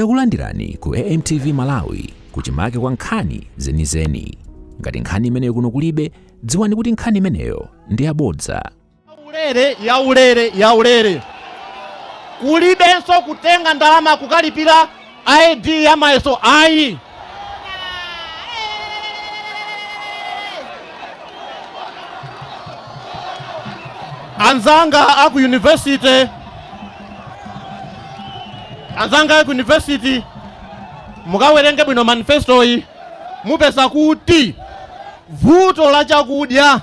Takulandirani ku AMTV Malawi kuchimake kwa nkhani zenizeni. Ngati nkhani imeneyo kuno kulibe, dziwani kuti nkhani imeneyo ndi yabodza. Yaulere. Kulibenso kutenga ndalama kukalipira ID ya mayeso ayi. Anzanga aku university mukawerenge bwino manifesto iyi mupeza kuti vuto la chakudya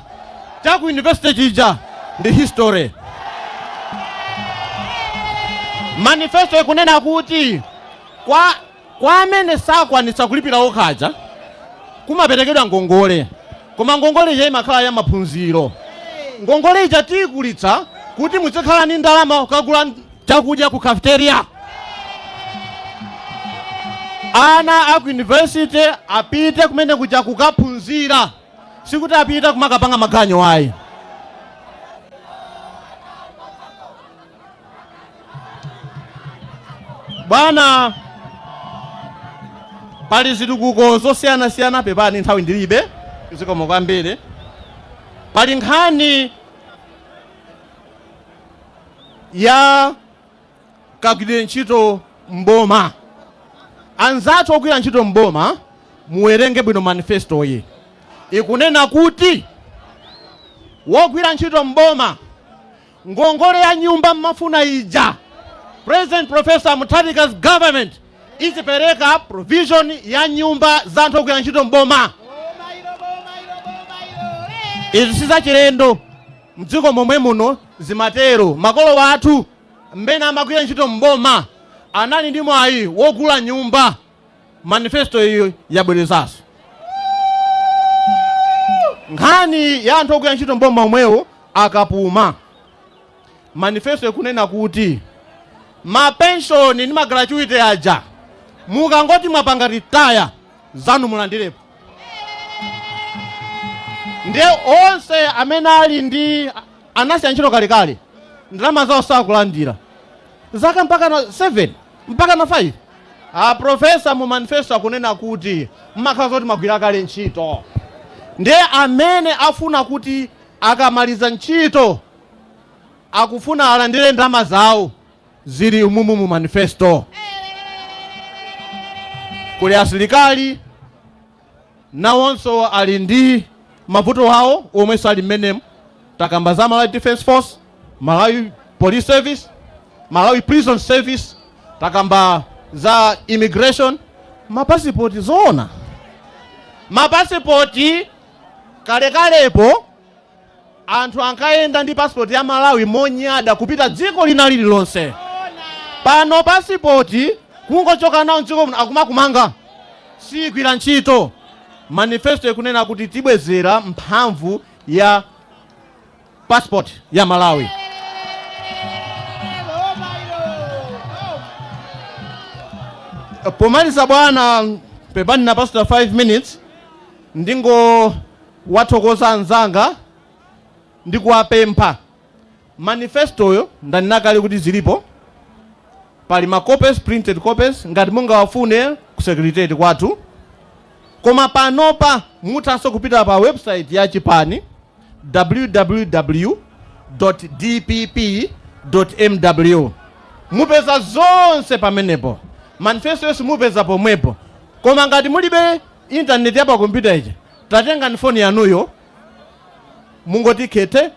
chaku university chija ndi history. Manifesto ikunena kuti kwa amene sakwanitsa kulipira okhaja kumaperekedwa ngongole, koma ngongole ija imakhala ya maphunziro. Ngongole ija tikulitsa kuti muzikhala ni ndalama kukagula chakudya ku cafeteria. Ana aku university apite kumene kuja kukaphunzira, sikuti apite kumakapanga maganyo ayi. Bwana pali zitukuko zosiyana pepani nthawi ndilibe zikomo kwambiri. Pali nkhani ya kagwirire ntchito mboma. Anzathu ogwira ntchito mboma muwerenge bwino manifesto iyi. Ikunena kuti wogwira ntchito mboma ngongole ya nyumba mmafuna ija President Professor Mutharika's government izipereka provision ya nyumba za anthu ogwira ntchito mboma. Izi sizachilendo mdziko momwe muno zimatero. Makolo wathu mmene amagwira ntchito mboma anali ndi mwayi wogula nyumba. Manifesto iyo yabwerezaso nkhani ya anthu ogwira ntchito mboma omwewo akapuma. Manifesto ikunena kuti mapenshoni ni magratuity aja mukangoti mwapanga retire zanu mulandirepo. Ndiye onse amene ali ndi anasiya ntchito kalekale ndalama zawo sakulandira zaka mpaka na 7 mpaka na 5. Profesa mu manifesto akunena kuti mmakhala zoti magwira kale ntchito. Ndiye amene afuna kuti akamaliza ntchito akufuna alandire ndalama zawo zili umumu mu manifesto. Kuli asilikali nawonso ali ndi mavuto wawo omwenso ali mmenemu. Takamba za Malawi Defense Force, Malawi Police Service, Malawi Prison Service, takamba za immigration, mapasipoti zona. Mapasipoti kalekalepo anthu ankayenda ndi passport ya Malawi monyada kupita dziko lina lililonse. Pano pasipoti kungochoka nawo dziko muno akumakumanga sigwira ntchito. Manifesto ikunena kuti tibwezera mphamvu ya passport ya Malawi. Pomaliza bwana pepani na pastor 5 minutes ndingo wathokoza anzanga ndikuwapempha. Manifesto yo ndaninakale kuti zilipo pali copies, printed copies ngati mungawafune ku secretariat kwathu. Koma panopa mutanso kupita pa website ya chipani www.dpp.mw mupeza zonse pamenepo. Manifesto yonse mupeza pomwepo. Koma ngati mulibe internet ya pa computer ija tatenga ni phone yanuyo mungoti kete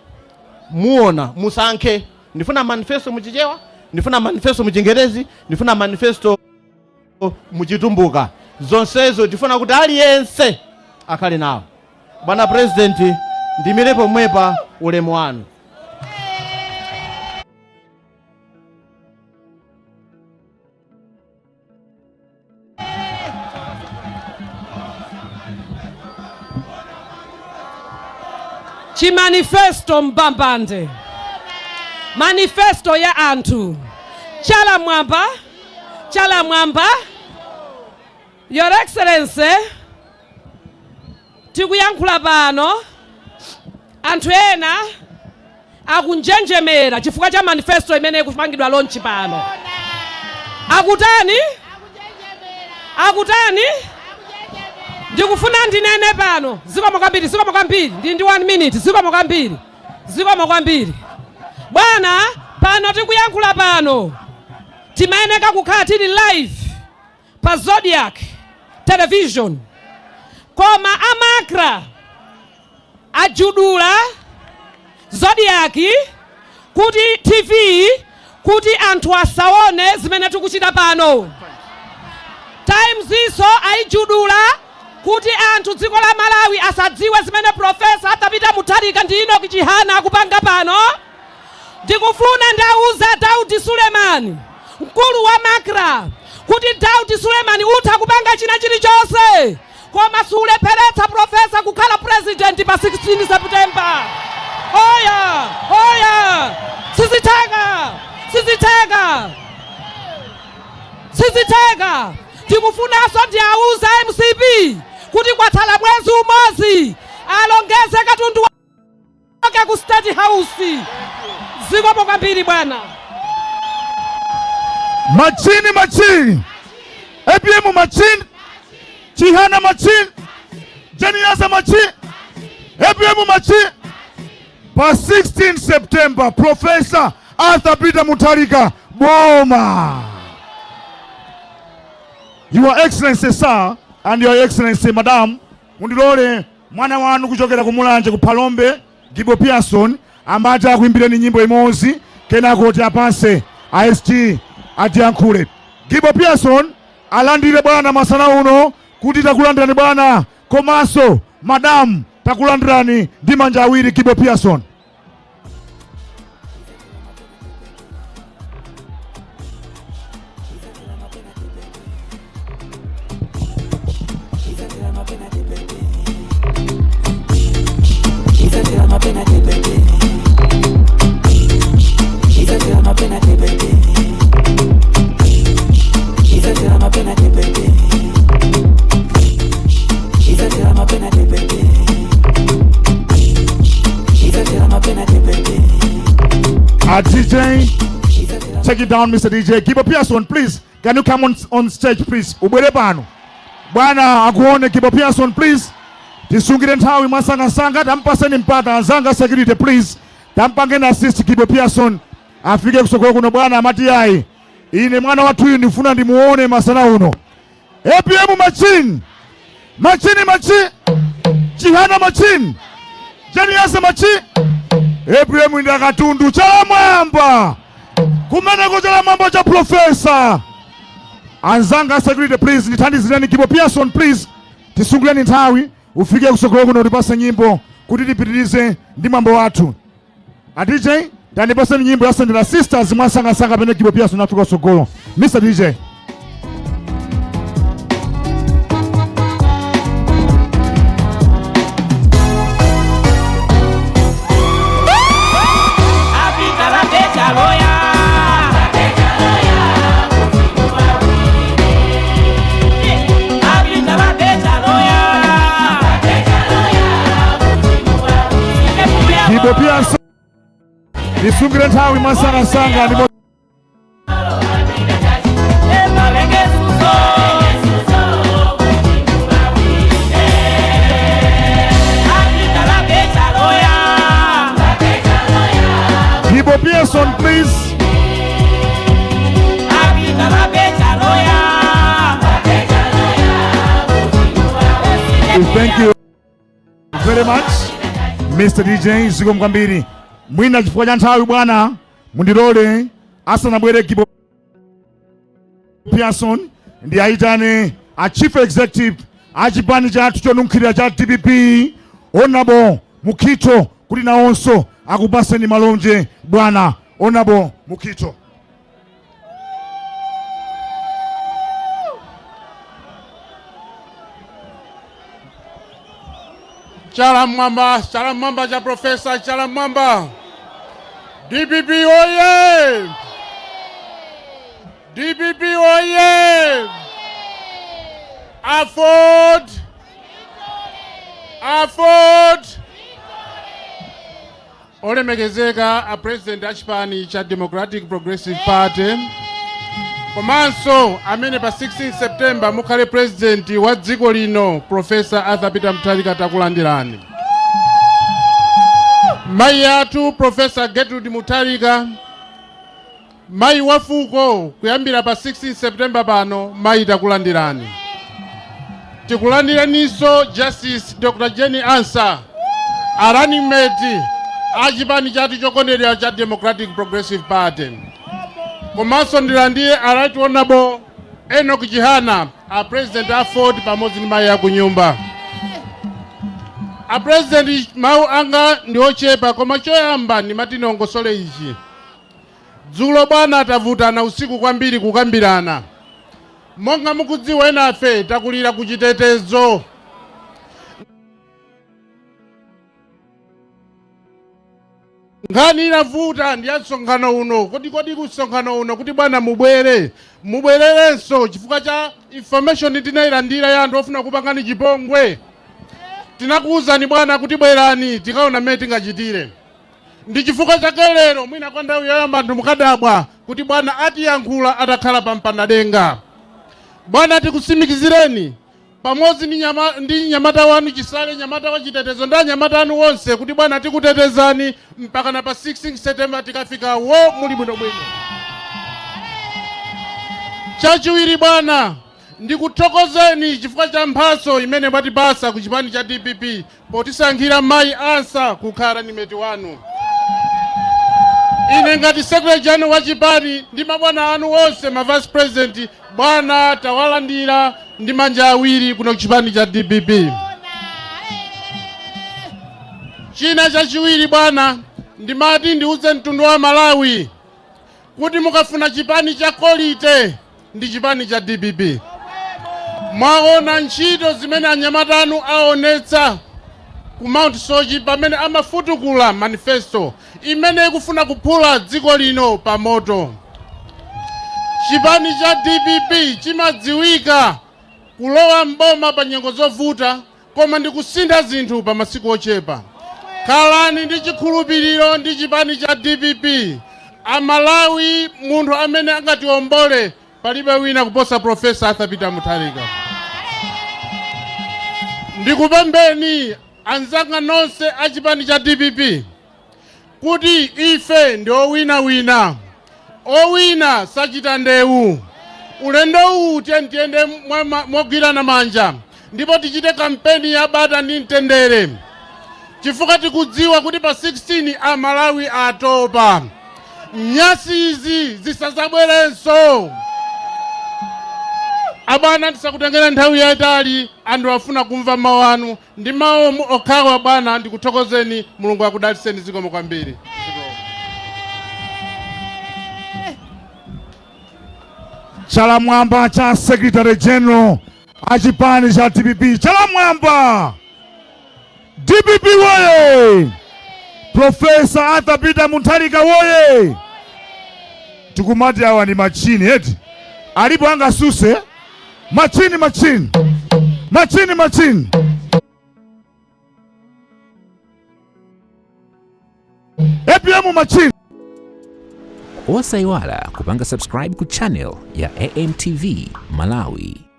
muona musankhe ndifuna manifesto muchichewa, ndifuna manifesto muchingerezi, ndifuna manifesto muchitumbuka. Zonsezo tifuna kuti aliyense akhale nawo. Bwana President ndimirepo mwepa ulemu wanu. Chimanifesto mbambande. Manifesto ya anthu. Chala mwamba. Your Excellency, tikuyankhula pano anthu ena akunjenjemera chifukwa cha manifesto imene ikupangidwa launch pano. Akutani? Akutani? Ndikufuna ndinene pano. Zikomo kwambiri. Ndi 1 minute. Zikomo kwambiri. Bwana, pano tikuyankhula pano. Timayeneka kukhala tili live pa Zodiac television. Koma amakra ajudula Zodiac kuti TV kuti anthu asaone zimene tikuchita pano. Times iso aijudula kuti anthu dziko la Malawi asadziwe zimene Profesa atapita Mutharika ndi Enoch Chihana akupanga pano. Ndikufuna ndauza Daud Suleman, mkulu wa Macra, kuti Daud Suleman utha kupanga china chilichonse koma sulepheretsa Profesa kukhala president pa 16 September. Oya! Siziteka. Ndikufunanso ndiauza MCP kuti kwatsala mwezi umodzi alongeze katundu wake ku State House. Zikomo kwambiri bwana. Machini. APM machini. Chihana machini. Jeniasa machini. APM machini. Pa 16 September, Professor Arthur Peter Mutharika Boma. Your Excellency sir and Your Excellency Madam, mundilole mwana wanu kuchokera kumulanje kupalombe Gibo Pearson ambaja kuimbireni nyimbo imodzi kenako kuti apanse IST atiyankhule. Gibo Pearson alandire bwana masana uno kuti takulandirani bwana, komanso Madam takulandirani ndi manja awiri. Gibo Pearson. DJ, take it down, Mr. DJ. Gibo Pearson, please. Can you come on stage, please? Ubwere pano. Bwana akuone. Gibo Pearson, please. Tisungire nthawi masanga tampaseni mpata anzanga security, please. Tampangeni assist Gibo Pearson afike kusokolo kuno bwana amati yayi. Ine mwana wathu ndifuna ndimuone masana uno. APM machini. Chihana machini. Jeniasa machini. APM ndi katundu cha mwamba. Kumeneko cha mwamba cha Professor. Anzanga security, please. Ndithandizireni Gibo Pearson, please. Tisungireni nthawi ufike kusokolo kuno utipase nyimbo kuti tipitirize ndi mwambo wathu. DJ, tandipaseni nyimbo ya Sendera Sisters mwasanga pene Gibo Pearson afika kusokolo. Mr. DJ. Gibo Pearson nisungire nthawi masanga ndipo Gibo Pearson, please. Thank you very much, Mr. DJ. Zikomo kwambiri. Mwina chifukwa cha nthawi bwana, mundilole asanabwere Gibo Pearson ndi aitane a chief executive achipani chathu chonunkhira cha DPP Honorable Mukito kuti nawonso akupaseni malonje bwana. Honorable Mukito. Chala mwamba cha Profesa, chala mwamba. DPP oye! DPP oye! Afford! Olemekezeka a president achipani cha Democratic Progressive Party. komanso amene pa 16 September mukhale president wa dziko lino Professor Arthur Peter Mutharika takulandirani. Mayi athu Professor Gertrude Mutharika, mayi wafuko kuyambira pa 16 September pano mayi takulandirani. Tikulandiraninso Justice Dr. Jenny Ansah, a running mate achipani chathu chokondedwa cha Democratic Progressive Party. Komanso ndilandire a Right Honorable Enoch Chihana, a president a Ford pamodzi ndi mayi akunyumba. A president mau anga ndi ochepa koma choyamba ndi matinongosole ichi. Dzulo bwana atavutana usiku kwambiri kukambirana. Monga mukudziwa enafe takulira kuchitetezo. Ngani inavuta ndi msonkhano uno, kodi kusonkhano uno kuti bwana mubwererenso chifukwa cha information tinayilandira ya anthu ofuna kupangani chipongwe. Tinakuwuzani bwana kuti bwerani tikaona mmene tingachitire. Ndi chifukwa chake lero mwina kwa ndawu yoyamba anthu mukadabwa kuti bwana atiyankhula atakhala pa mpanadenga. Bwana tikusimikizireni pamodzi ndi nyamata wanu Chisale, nyamata wa chitetezo ndi nyamata anu wonse kuti bwana tikutetezani mpaka na pa 16 September tikafika wo muli bwinobwino. Chachiwiri bwana ndikuthokozeni chifukwa cha mphaso imene mwatipasa ku chipani cha DPP potisankhira mayi Ansah kukhala ni meti wanu. Ine ngati secretary general wa chipani ndi mabwana anu wonse ma vice president bwana tawalandira ndi manja awiri kuno chipani cha DPP. China chachiwiri bwana ndimati ndiuze mtundu wa Malawi kuti mukafuna chipani cha quality ndi chipani cha DPP. Mwaona ntchito zimene anyamata anu aonetsa ku Mount Soji pamene amafutukula manifesto imene ikufuna kuphula dziko lino pa moto. Chipani cha DPP chimadziwika kulowa mboma pa nyengo zovuta koma ndikusintha zinthu pa masiku ochepa. Khalani ndi chikhulupiriro ndi chipani cha DPP. Amalawi munthu amene angatiombole palibe wina kuposa Professor Arthur Peter Mutharika. Ndikupembeni anzanga nonse achipani cha DPP kuti ife ndi owina. Owina sachita ndewu. Ulendo uwu tiyende mogwirana manja ndipo tichite kampeni ya bata ndi mtendere. Chifukwa tikudziwa kuti pa 16 Amalawi atopa. Nyasi izi zisazabwerenso. Abana tisakutengera nthawi yayitali anthu afuna kumva mawu anu ndi mawu okhawa bwana ndikuthokozeni Mulungu akudalitseni zikomo kwambiri. Chalamwamba cha Secretary General achipani cha DPP. Chalamwamba DPP woye! Professor Arthur Peter Mutharika woye! Tukumati hawa ni machini eti alipo anga suse machini APM machini. Osaiwala kupanga subscribe ku channel ya AMTV Malawi.